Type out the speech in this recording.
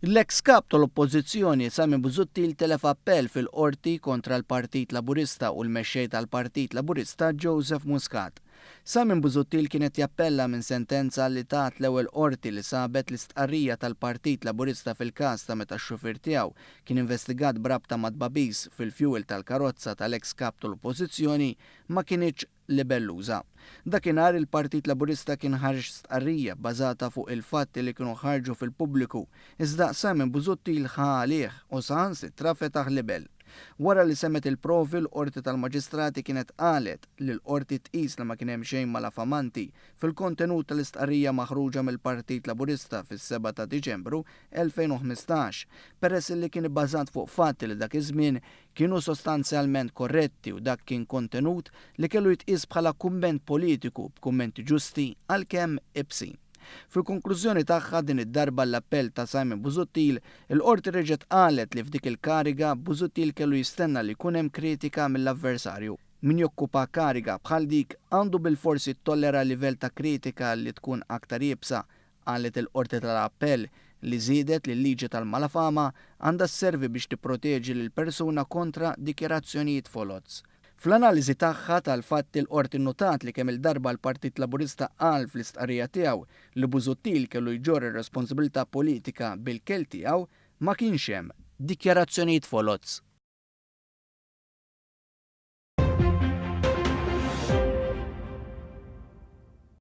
L-ex kap tal-oppożizzjoni Sami Busuttil telef appell fil-qorti kontra l-Partit Laburista u l-mexxej tal-Partit Laburista Joseph Muscat. Sami Busuttil kienet jappella minn sentenza li tat l-ewwel qorti li sabet l-istqarrija tal-Partit Laburista fil-każ ta' meta x-xufier tiegħu kien investigat brabta mad-babis fil-fjuwil tal-karozza tal-ex kap tal-oppożizzjoni ma kienx libelluża. Dakinhar il-Partit Laburista kien ħarġ stqarrija bbażata fuq il-fatti li kienu ħarġu fil-pubbliku iżda Sami Busuttil ħa għalih u saħansitra fetaħ libel. Wara li semmet il-provi l-qorti tal-maġistrati kienet qalet li l-qorti tqis li ma kien hemm xejn mal-affamanti fil-kontenut tal-istqarrija maħruġa mill-Partit Laburista fis-7 ta' Diċembru 2015 peress li kien ibbażat fuq fatti li dak iż-żmien kienu sostanzjalment korretti u dak kien kontenut li kellu jitqies bħala kumment politiku b'kummenti ġusti għalkemm ibsin. Fil-konklużjoni tagħha din id-darba l-appell ta' Sami Busuttil, il-qorti reġgħet qalet li f'dik il-kariga Busuttil kellu jistenna li jkun hemm kritika mill-avversarju. Min jokkupa kariga bħal dik għandu bil-forsi tollera livell ta' kritika li tkun aktar jibsa, qalet il-qorti tal-appell li żiedet li l-liġi tal-malafama għandha sservi biex tipproteġi lil persuna kontra dikjarazzjonijiet foloz. Fl-analiżi tagħha tal-fatti l-qorti notat li kemm il-darba l-Partit Laburista qal fl-istqarrija tiegħu li Busuttil kellu jġorr ir-responsabilità politika bil-kel tiegħu ma kienx hemm dikjarazzjonijiet foloz.